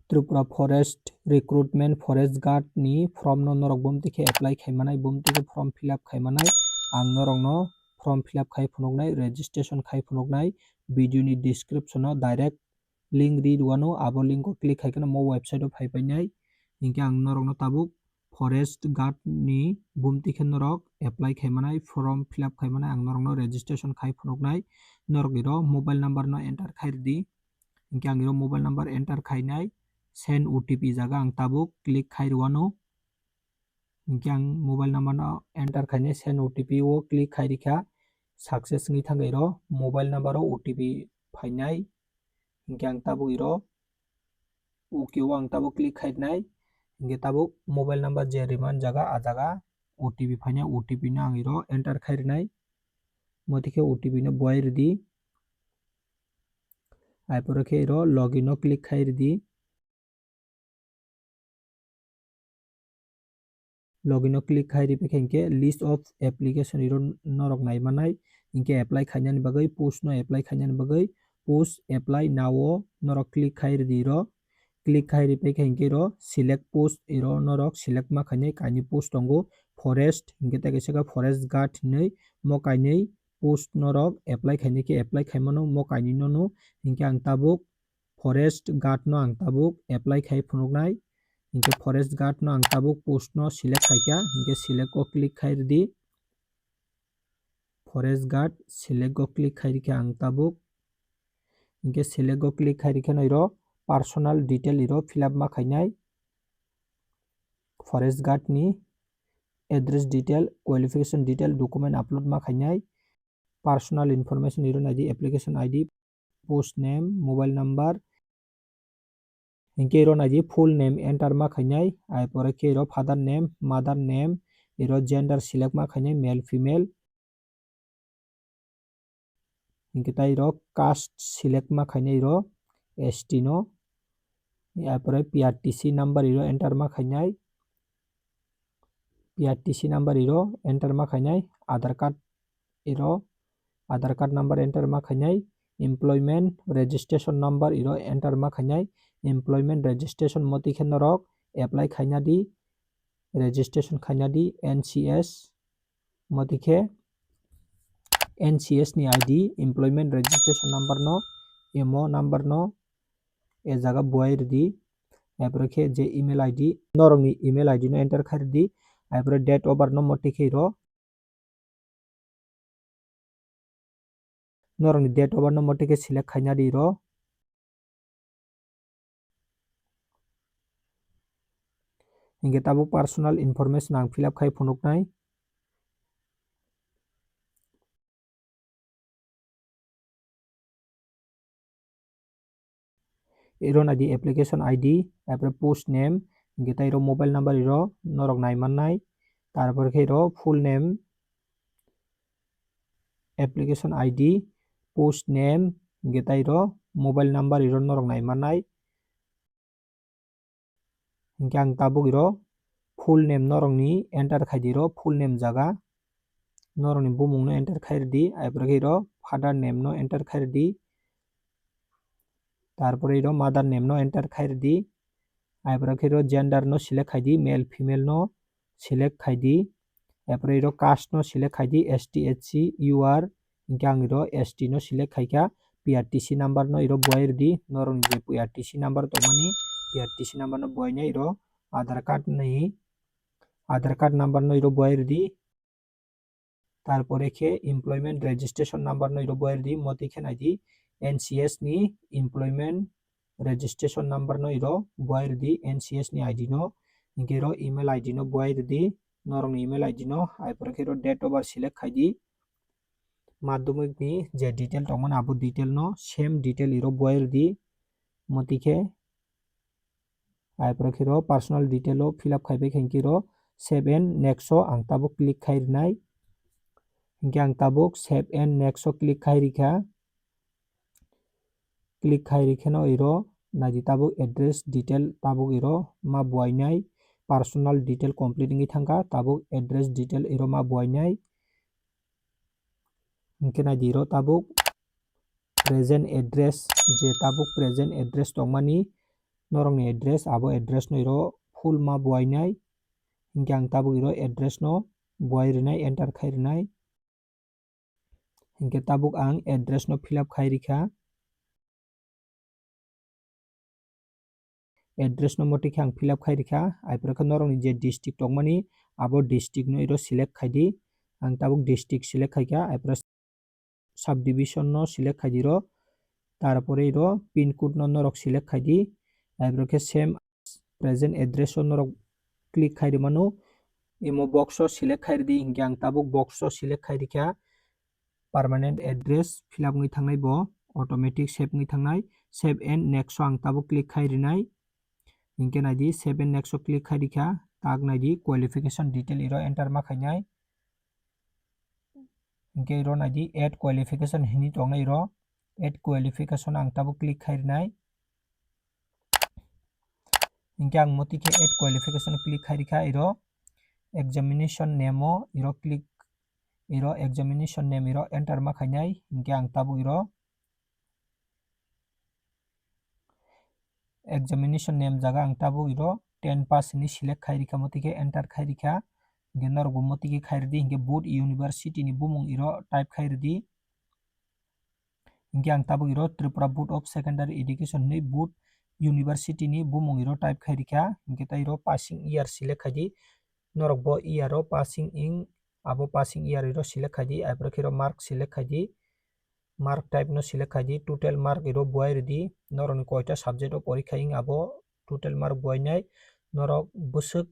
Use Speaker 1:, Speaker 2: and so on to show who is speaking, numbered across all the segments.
Speaker 1: Tripura Forest Recruitment Forest Guard ni form no norok bumtike apply khaimanai bumtike form fill up khaimanai ang norok no form fill up khai phunuknai registration khai phunuknai video ni description no direct link read wano abo link ko click khaikano mo website o phaipainai hingke ang norok no tabuk forest guard ni bumtike norok apply khaimanai form fill up khaimanai ang norok no registration khai phunuknai norok iro mobile number no enter khairdi hingke ang iro mobile number enter khainai send OTP jaga ang tabuk click khairwano hingke ang mobile number no enter khainai send OTP o click khairikha success ni thangai ro mobile number o OTP phainai hingke ang tabuk iro OK o ang tabuk click khainai hingke tabuk mobile number je remind jaga a jaga OTP phainai OTP no ang iro enter khairinai motike OTP no boirdi aipore khe iro login o click khairdi login o click khairi hingke list of application iro norok naimanai hingke apply khainani bagui post no apply khainani bagui post apply now o norok click khairdi iro click khairi hingke iro select post iro norok select ma khainai kaini post tongo forest hingke ta kaisa forest guard hinui mo kainui post norok apply khainai khe apply khaimano mo kaini no hingke ang tabuk forest guard no ang tabuk apply khai phunuknai hingke forest guard no ang tabuk post no select khaikya hingke select o click khairdi forest guard select o click khairikha ang tabuk hingke select o click khairikha no iro personal detail iro fill up ma khainai forest guard ni address detail qualification detail document upload ma khainai personal information iro naidi application ID post name mobile number hingke iro naidi full name enter ma khainai aipore khe iro father name mother name iro gender select ma khainai male female hingke ta iro caste select ma khainai iro ST no aipore PRTC number iro enter ma khainai PRTC number iro enter ma khainai Aadhaar card number enter ma khainai employment registration number iro enter ma khainai employment registration moti khe norok apply khainadi registration khainadi NCS moti khe NCS ni ID employment registration number no MO number no e jaga boirdi aipore khe je email ID norok ni email ID no enter khairdi aipore date of birth no moti khe iro norok ni date of birth no moti khe select khainadi iro hingke tabuk personal information ang fill up khai phunuknai iro naidi application ID aipore post name hingke ta iro mobile number iro norok naimannai tarpore khe iro full name application ID post name hingke ta iro mobile number iro norok naimannai hingke ang tabuk iro full name norok ni enter khaidi iro full name jaga norok ni bumung no enter khairdi aipore khe iro father name no enter khairdi tarpore iro mother name no enter khairdi aipore khe iro gender no select khaidi male female no select khaidi aipore iro caste no select khaidi ST SC UR hingke ang iro ST no select khaikha PRTC number no iro boirdi norok ni je PRTC number tongmani PRTC number no boinai iro Aadhaar card number no iro boirdi tarpore khe employment registration number no iro boirdi moti khe naidi NCS ni employment registration number no iro boirdi NCS ni ID no hingke iro email ID no boirdi norok ni email ID no aipore khe iro date of birth select khaidi madhyamik ni je detail tongmani abo detail no same detail iro boirdi moti khe aipore khe iro personal detail o fill up khaibai hingke iro save and next o ang tabuk click khairinai hingke ang tabuk save and next o click khairikha no iro naidi tabuk address detail tabuk iro ma boinai personal detail complete wngui thangkha tabuk address detail iro ma boinai hingke naidi iro tabuk present address je tabuk present address tongmani norong ni address abo address no iro full ma buainai hingke ang tabuk iro address no buai rinai enter khai rinai hingke tabuk ang address no fill up khai rikha address no moti ang fill up khai rikha aipore norong ni je district tongmani abo district no iro select khai di ang tabuk district select khai ka aipore subdivision no select khai diro tarpore iro pin code no norok select khai di aipore same present address no norok click khai mano imo box o select khai di hingke ang tabuk box o select khai rikha permanent address fill up ngai thangnai bo automatic save ngai thangnai save and next ang tabuk click khai rinai hingke naidi save and next click khai rikha tag naidi qualification detail iro enter ma khainai hingke iro naidi add qualification hini tongnai iro add qualification ang tabuk click khai rinai hingke ang moti ke add qualification click khai rikha iro examination name o iro click iro examination name iro enter ma khainai hingke ang tabuk iro examination name jaga ang tabuk iro 10 pass ni select khai rikha moti ke enter khai rikha hingke norok moti ke khai ridi hingke both university ni bumung iro type khai ridi hingke ang tabuk iro Tripura Board of Secondary Education ni both university ni bumung iro type khai rikha hingke ta iro passing year select khai di norok bo year o passing in abo passing year iro select khai di aipore iro mark select khai di mark type no select khai di total mark iro buai ridi norok ni koita subject o porikha ing abo total mark buainai norok busuk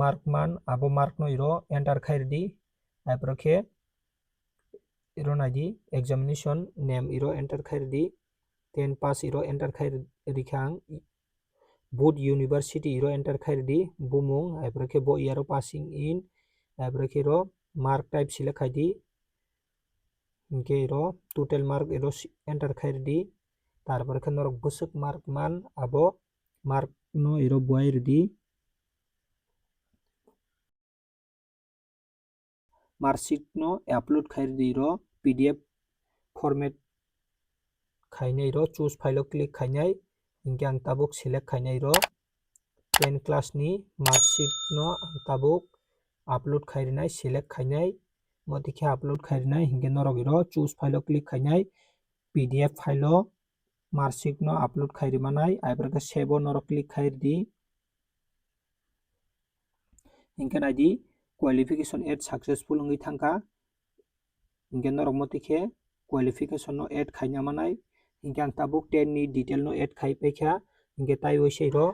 Speaker 1: mark man abo mark no iro enter khai ridi aipore iro naidi examination name iro enter khai ridi 10 pass iro enter khai rikha ang both university iro enter khai ridi bumung aipore bo year o passing in aipore iro mark type select khai di hingke iro total mark iro enter khai ridi tarpore norok busuk mark man abo mark no iro buai ridi marksheet no upload khai ridi iro pdf format khainai iro choose file o click khainai hingke ang tabuk select khainai iro 10 class ni marksheet no ang tabuk upload khai rinai select khainai moti ke upload khai rinai hingke norok iro choose file o click khainai pdf file o marksheet no upload khai rimanai aipore save o norok click khai ridi hingke naidi qualification add successful ongoi thangka hingke norok moti ke qualification no add khaina manai hingke ang tabuk 10 ni detail no add khai paikha hingke tai oise iro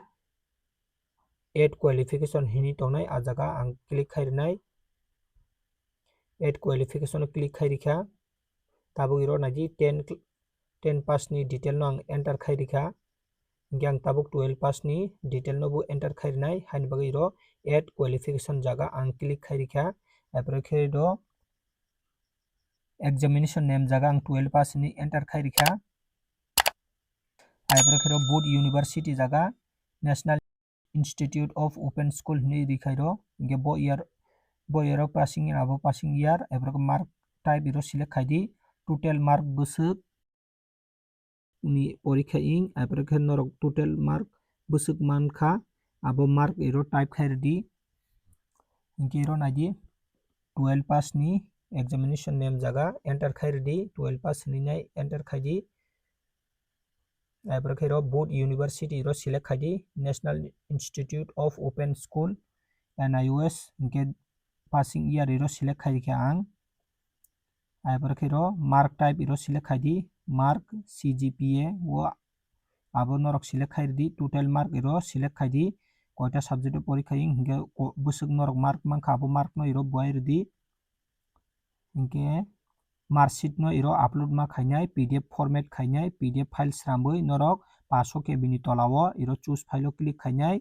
Speaker 1: add qualification hini tongnai a jaga ang click khai rinai add qualification o click khai rikha tabuk iro naidi 10 pass ni detail no ang enter khai rikha hingke ang tabuk 12 pass ni detail no bo enter khai rinai haini bagui iro add qualification jaga ang click khai rikha aipore iro examination name jaga ang 12 pass ni enter khai rikha aipore iro both university jaga National Institute of Open School ni rikha iro hingke bo year o passing in abo passing year aipore mark type iro select khai di total mark busuk ni porikha ing aipore norok total mark busuk mankha abo mark iro type khai ridi hingke iro naidi 12 pass ni examination name jaga enter khai ridi 12 pass ni nai enter khai di aipore iro both university iro select khai di National Institute of Open School NIOS hingke passing year iro select khai rikha ang aipore iro mark type iro select khai di mark CGPA o abo norok select khai ridi total mark iro select khai di koita subject o porikha ing hingke busuk norok mark mankha abo mark no iro buai ridi hingke marksheet no iro upload ma khainai pdf format khainai pdf file srambui norok 500 kb ni tola o iro choose file o click khainai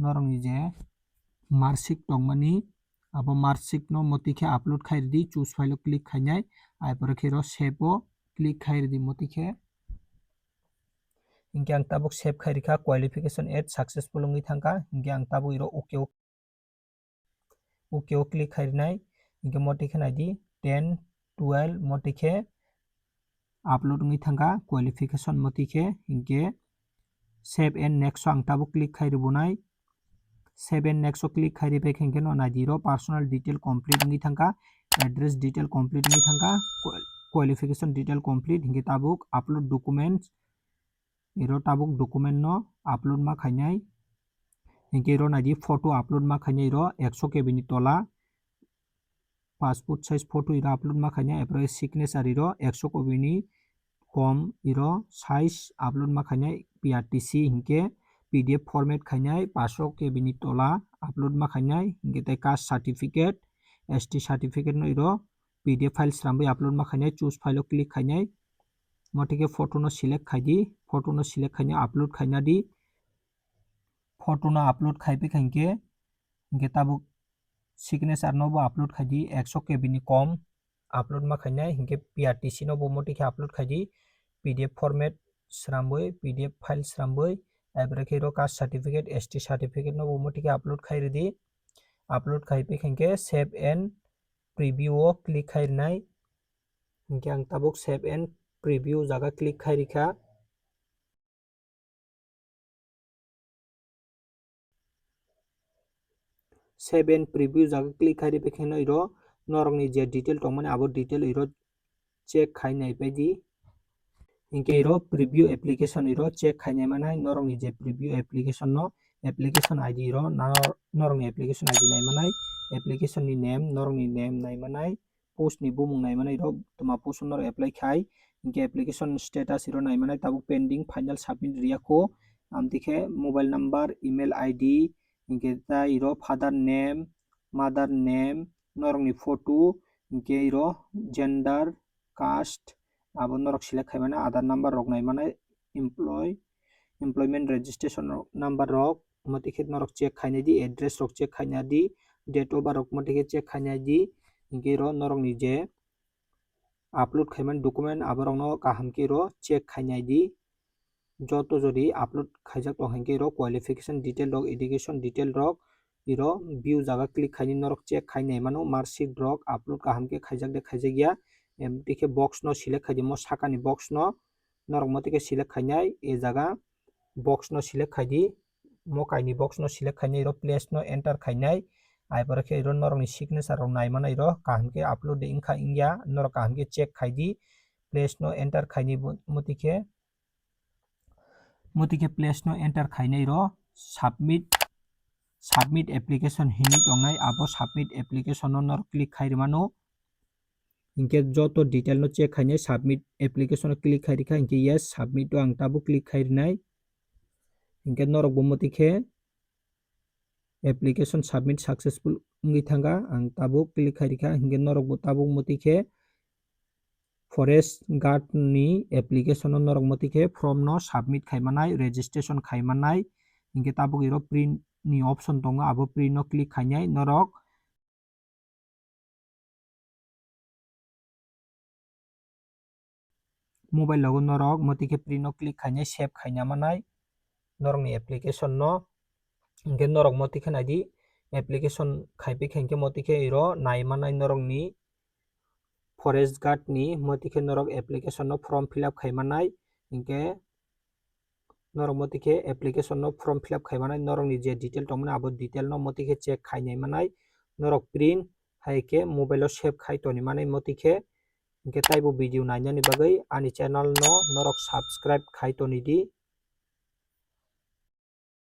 Speaker 1: norok ni je marksheet tongmani abo marksheet no moti ke upload khai ridi choose file o click khainai aipore iro save o click khai ridi moti ke hingke ang tabuk save khai rikha qualification add successful ongoi thangka hingke ang tabuk iro okay o click khai rinai hingke moti ke naidi 10 12 moti ke upload ongoi thangka qualification moti ke hingke save and next ang tabuk click khairibunai save and next click khairibai khengke no naidi ro personal detail complete ngi thangka address detail complete ngi thangka qualification detail complete hingke tabuk upload documents iro tabuk document no upload ma khainai hingke ro naidi photo upload ma khainai ro 100 KB ni tola passport size photo iro upload ma khainai apre signature iro 100 KB ni kom iro size upload ma khainai PRTC hingke PDF format khainai 500 KB ni tola upload ma khainai hingke tai caste certificate ST certificate no iro PDF file srambai upload ma khainai choose file o click khainai motike photo no select khaidi photo no select khainai upload khaina di photo no upload khaipe khainke hingke tabuk signature no bo upload khaidi 100 KB ni kom upload ma khainai hingke PRTC no bo motike upload khaidi PDF format srambai PDF file srambai apre ke ro caste certificate ST certificate no bo motike upload khairidi upload khaipe khainke save and preview o click khairnai hingke ang tabuk save and preview jaga click khairikha save and preview jaga click khairipe kheno iro norok ni je detail tongmani abo detail iro check khainai baidi hingke iro preview application iro check khainai manai norok ni je preview application no application ID iro norok ni application ID nai manai application ni name norok ni name nai manai post ni bumung nai manai iro toma post norok apply khai hingke application status iro nai manai tabuk pending final submit riyako amtike mobile number email ID hingke ta iro father name mother name norok ni photo hingke iro gender caste abo norok select khaimani aadhaar number rok nai manai employment registration number rok motike norok check khainai di address rok check khainai di date of birth rok motike check khainai di hingke iro norok ni je upload khaimani document abo rok no kaham ke ro check khainai di joto jodi upload khaijak tong hingke ro qualification detail rok education detail rok iro view jaga click khaini norok check khainai mano marksheet rok upload kaham ke khaijak de khaijakya emtike box no select khaidi mo saka ni box no norok motike select khainai e jaga box no select khaidi mo kaini box no select khainai ro place no enter khainai aipore ke iro norok ni signature rok nai manai ro kaham ke upload de ingkha ingya norok kaham ke check khaidi place no enter khaini motike place no enter khainai ro submit application hini tongnai abo submit application no norok click khairmano hingke joto detail no check khainai submit application no click khairikha hingke yes submit o ang tabu click khairinai hingke norok bo motike application submit successful ongoi thangka ang tabu click khairikha hingke norok bo tabu motike forest guard ni application no norok motike form no submit khaimanai registration khaimanai hingke tabuk iro print ni option tongo abo print no click khainai norok mobile logo norok motike print no click khainai save khaina manai norok ni application no hingke norok motike naidi application khaipe khengke motike iro nai manai norok ni forest guard ni motike norok application no form fill up khaimanai hingke norok motike application no form fill up khaimanai norok ni je detail tongmani abo detail no motike check khainai manai norok print haike mobile o save khai toni manai motike hingke taibo video nainani bagoi ani channel no norok subscribe khai toni di।